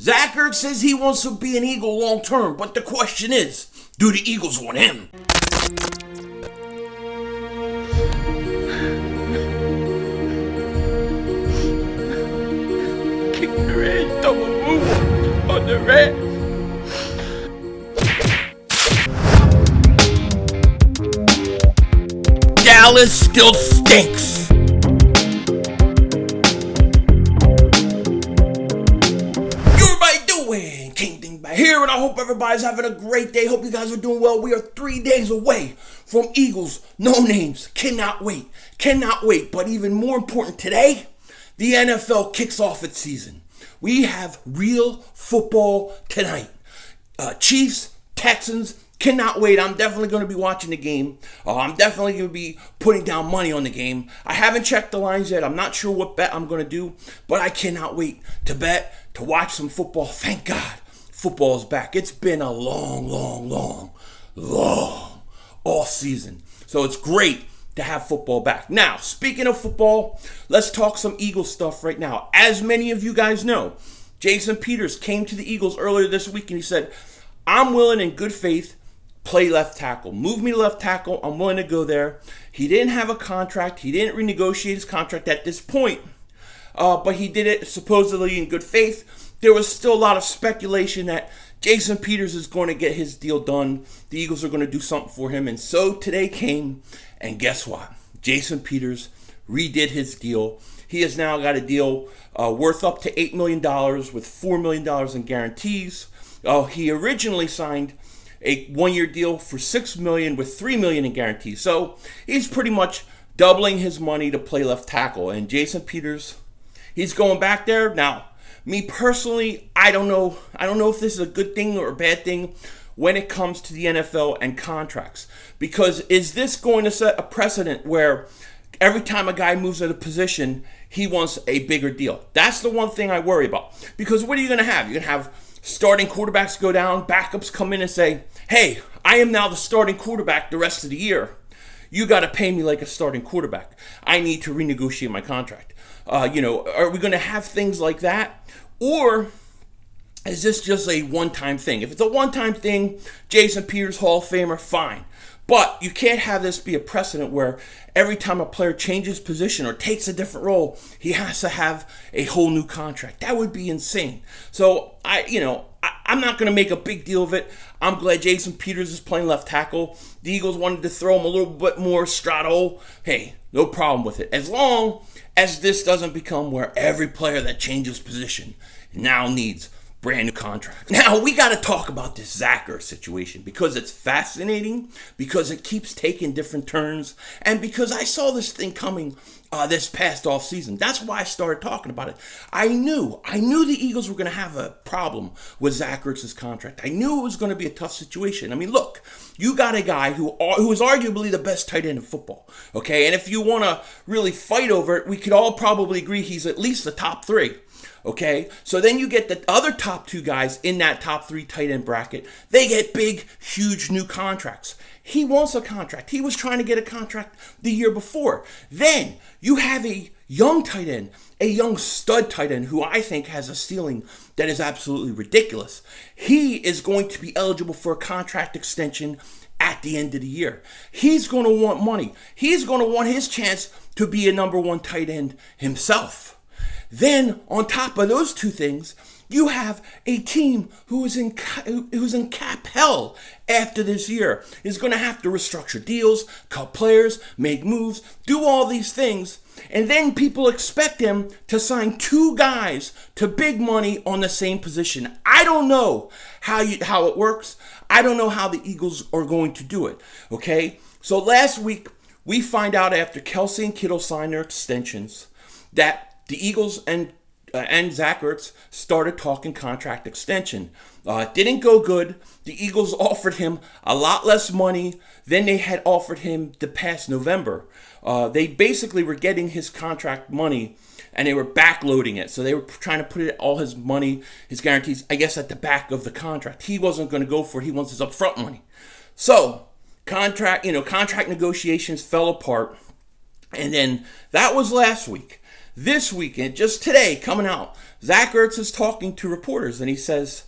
Zach Ertz says he wants to be an Eagle long term, but the question is, do the Eagles want him? Kick the red, double move on the red. Dallas still stinks. King Ding back here, and I hope everybody's having a great day. Hope you guys are doing well. We are 3 days away from Eagles no names. Cannot wait. But even more important today, the NFL kicks off its season. We have real football tonight. Chiefs, Texans. Cannot wait. I'm definitely going to be watching the game. I'm definitely going to be putting down money on the game. I haven't checked the lines yet. I'm not sure what bet I'm going to do, but I cannot wait to bet, to watch some football. Thank God football is back. It's been a long off season. So it's great to have football back. Now, speaking of football, let's talk some Eagles stuff right now. As many of you guys know, Jason Peters came to the Eagles earlier this week and he said, I'm willing in good faith play left tackle. Move me to left tackle. I'm willing to go there. He didn't have a contract. He didn't renegotiate his contract at this point. But he did it supposedly in good faith. There was still a lot of speculation that Jason Peters is going to get his deal done. The Eagles are going to do something for him. And so today came, and guess what? Jason Peters redid his deal. He has now got a deal worth up to $8 million with $4 million in guarantees. He originally signed a one-year deal for $6 million with $3 million in guarantees. So he's pretty much doubling his money to play left tackle. And Jason Peters, he's going back there. Now, me personally, I don't know if this is a good thing or a bad thing when it comes to the NFL and contracts. Because is this going to set a precedent where every time a guy moves into a position, he wants a bigger deal? That's the one thing I worry about. Because what are you going to have? You're going to have starting quarterbacks go down, backups come in and say, hey, I am now the starting quarterback the rest of the year. You got to pay me like a starting quarterback. I need to renegotiate my contract. Are we going to have things like that? Or is this just a one-time thing? If it's a one-time thing, Jason Peters, Hall of Famer, fine. But you can't have this be a precedent where every time a player changes position or takes a different role, he has to have a whole new contract. That would be insane. So I'm not going to make a big deal of it. I'm glad Jason Peters is playing left tackle. The Eagles wanted to throw him a little bit more straddle. Hey, no problem with it. As long as this doesn't become where every player that changes position now needs brand new contracts. Now, we got to talk about this Zach Ertz situation because it's fascinating, because it keeps taking different turns, and because I saw this thing coming this past offseason. That's why I started talking about it. I knew the Eagles were going to have a problem with Zach Ertz's contract. I knew it was going to be a tough situation. I mean, look, you got a guy who is arguably the best tight end in football, okay? And if you want to really fight over it, we could all probably agree he's at least the top three. Okay, so then you get the other top two guys in that top three tight end bracket. They get big, huge new contracts. He wants a contract. He was trying to get a contract the year before. Then you have a young tight end, a young stud tight end who I think has a ceiling that is absolutely ridiculous. He is going to be eligible for a contract extension at the end of the year. He's going to want money. He's going to want his chance to be a number one tight end himself. Then, on top of those two things, you have a team who's in cap hell after this year. Is going to have to restructure deals, cut players, make moves, do all these things. And then people expect him to sign two guys to big money on the same position. I don't know how it works. I don't know how the Eagles are going to do it. Okay? So last week, we find out after Kelsey and Kittle signed their extensions that the Eagles and Zach Ertz started talking contract extension. It didn't go good. The Eagles offered him a lot less money than they had offered him the past November. They basically were getting his contract money and they were backloading it. So they were trying to put all his money, his guarantees, I guess, at the back of the contract. He wasn't going to go for it. He wants his upfront money. So contract negotiations fell apart. And then that was last week. this weekend, just today, coming out, Zach Ertz is talking to reporters, and he says,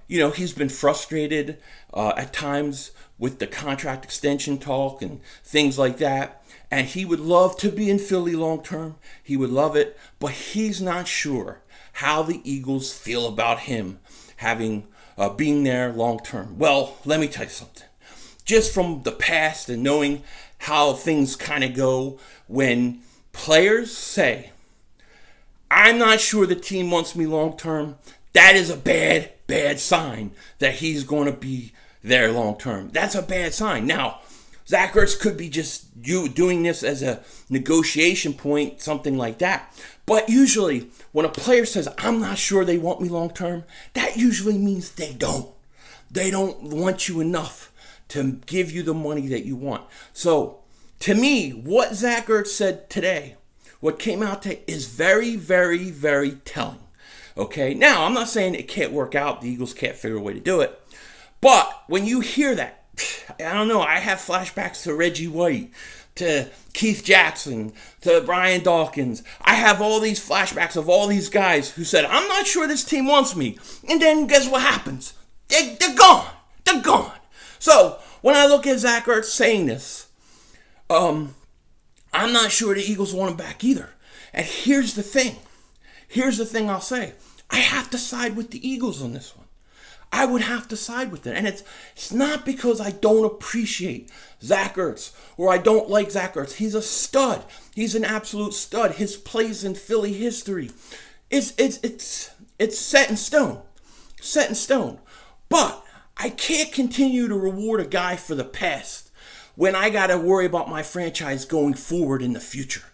he's been frustrated at times with the contract extension talk and things like that. And he would love to be in Philly long term. He would love it. But he's not sure how the Eagles feel about him having being there long term. Well, let me tell you something. Just from the past and knowing how things kind of go when players say, I'm not sure the team wants me long term, that is a bad sign that he's going to be there long term. That's a bad sign. Now, Zach Ertz could be just you doing this as a negotiation point, something like that. But usually, when a player says, I'm not sure they want me long term, that usually means they don't. They don't want you enough to give you the money that you want. So, to me, what Zach Ertz said today, what came out today, is very, very, very telling. Okay? Now, I'm not saying it can't work out. The Eagles can't figure a way to do it. But when you hear that, I don't know, I have flashbacks to Reggie White, to Keith Jackson, to Brian Dawkins. I have all these flashbacks of all these guys who said, I'm not sure this team wants me. And then guess what happens? They're gone. They're gone. So when I look at Zach Ertz saying this, I'm not sure the Eagles want him back either. And here's the thing. Here's the thing I'll say. I have to side with the Eagles on this one. I would have to side with it. And it's not because I don't appreciate Zach Ertz or I don't like Zach Ertz. He's a stud. He's an absolute stud. His place in Philly history, it's set in stone. Set in stone. But I can't continue to reward a guy for the past when I got to worry about my franchise going forward in the future.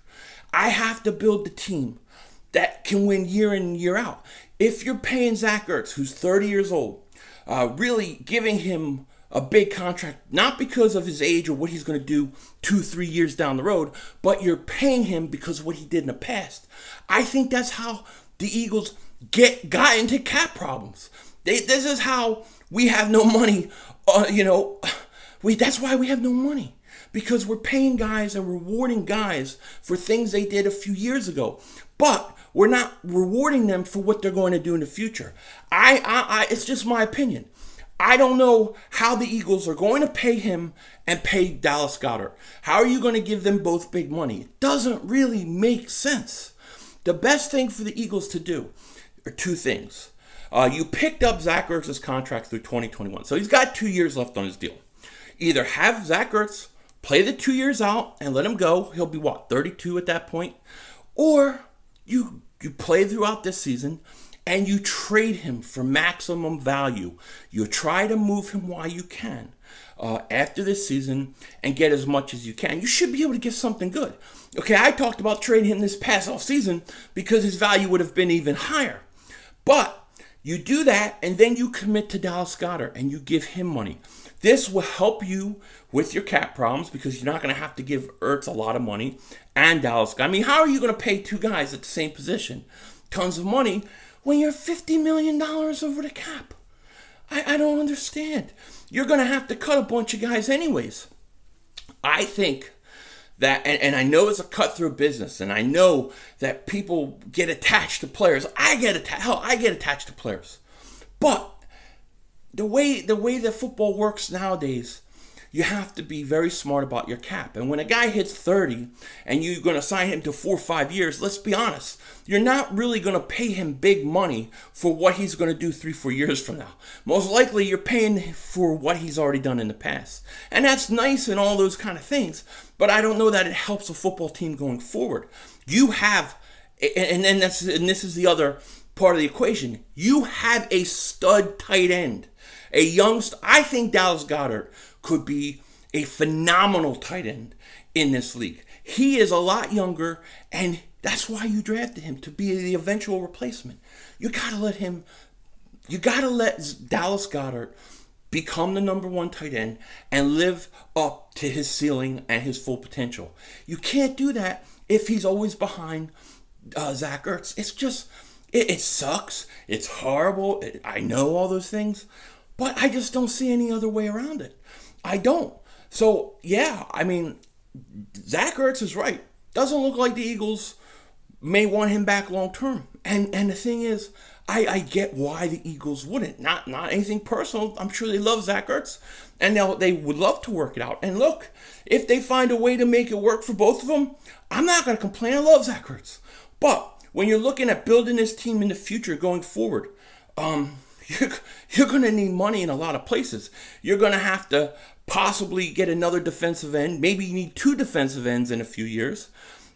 I have to build the team that can win year in and year out. If you're paying Zach Ertz, who's 30 years old, really giving him a big contract, not because of his age or what he's going to do 2-3 years down the road, but you're paying him because of what he did in the past. I think that's how the Eagles got into cap problems. This is how we have no money. That's why we have no money. Because we're paying guys and rewarding guys for things they did a few years ago. But we're not rewarding them for what they're going to do in the future. It's just my opinion. I don't know how the Eagles are going to pay him and pay Dallas Goedert. How are you going to give them both big money? It doesn't really make sense. The best thing for the Eagles to do are two things. You picked up Zach Ertz's contract through 2021. So he's got 2 years left on his deal. Either have Zach Ertz play the 2 years out and let him go. He'll be, 32 at that point? Or you play throughout this season and you trade him for maximum value. You try to move him while you can after this season and get as much as you can. You should be able to get something good. Okay, I talked about trading him this past offseason because his value would have been even higher. But you do that and then you commit to Dallas Goedert and you give him money. This will help you with your cap problems because you're not going to have to give Ertz a lot of money and Dallas. I mean, how are you going to pay two guys at the same position tons of money when you're $50 million over the cap? I don't understand. You're going to have to cut a bunch of guys anyways. I think that, and I know it's a cut-through business, and I know that people get attached to players. I get attached to players. But the way that football works nowadays, you have to be very smart about your cap. And when a guy hits 30 and you're going to sign him to 4 or 5 years, let's be honest, you're not really going to pay him big money for what he's going to do 3-4 years from now. Most likely you're paying for what he's already done in the past. And that's nice and all those kind of things, but I don't know that it helps a football team going forward. You have, and this is the other part of the equation, you have a stud tight end. A young, I think Dallas Goedert could be a phenomenal tight end in this league. He is a lot younger, and that's why you drafted him, to be the eventual replacement. You gotta let Dallas Goedert become the number one tight end and live up to his ceiling and his full potential. You can't do that if he's always behind Zach Ertz. It's just, it sucks. It's horrible. I know all those things. But I just don't see any other way around it. I don't. So, yeah, I mean, Zach Ertz is right. Doesn't look like the Eagles may want him back long term. And the thing is, I get why the Eagles wouldn't. Not anything personal. I'm sure they love Zach Ertz, and they would love to work it out. And look, if they find a way to make it work for both of them, I'm not going to complain. I love Zach Ertz. But when you're looking at building this team in the future going forward, you're going to need money in a lot of places. You're going to have to possibly get another defensive end. Maybe you need 2 defensive ends in a few years.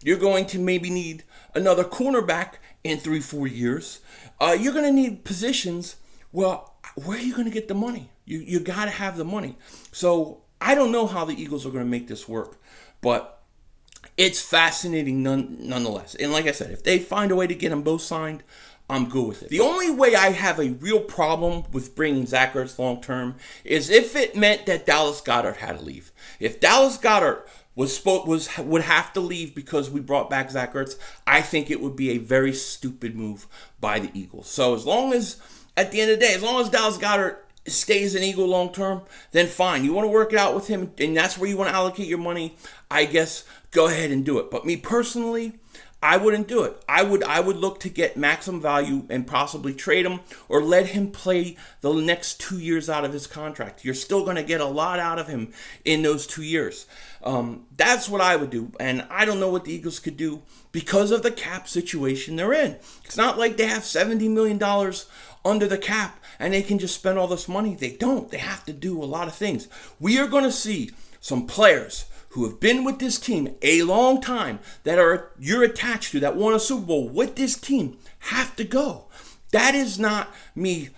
You're going to maybe need another cornerback in 3-4 years. You're going to need positions. Well, where are you going to get the money? You got to have the money. So I don't know how the Eagles are going to make this work, but it's fascinating nonetheless. And like I said, if they find a way to get them both signed, I'm good with it. The only way I have a real problem with bringing Zach Ertz long term is if it meant that Dallas Goedert had to leave. If Dallas Goedert would have to leave because we brought back Zach Ertz, I think it would be a very stupid move by the Eagles. So as long as, at the end of the day, as long as Dallas Goedert stays an Eagle long term, then fine. You want to work it out with him, and that's where you want to allocate your money, I guess go ahead and do it. But me personally, I wouldn't do it. I would look to get maximum value and possibly trade him or let him play the next 2 years out of his contract. You're still going to get a lot out of him in those 2 years. That's what I would do. And I don't know what the Eagles could do because of the cap situation they're in. It's not like they have $70 million under the cap and they can just spend all this money. They don't. They have to do a lot of things. We are going to see some players who have been with this team a long time, that you're attached to, that won a Super Bowl with this team, have to go. That is not me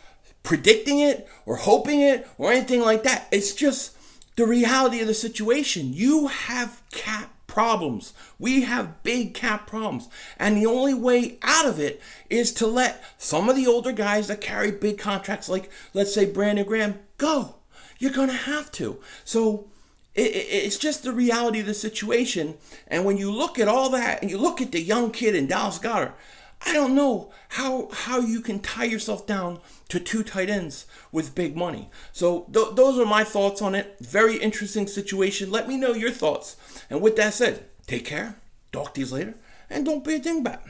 predicting it or hoping it or anything like that. It's just the reality of the situation. You have cap problems. We have big cap problems. And the only way out of it is to let some of the older guys that carry big contracts, like let's say Brandon Graham, go. You're going to have to. So it's just the reality of the situation. And when you look at all that and you look at the young kid in Dallas Goedert, I don't know how you can tie yourself down to 2 tight ends with big money. So those are my thoughts on it. Very interesting situation. Let me know your thoughts. And with that said, take care. Talk to you later. And don't be a dingbat.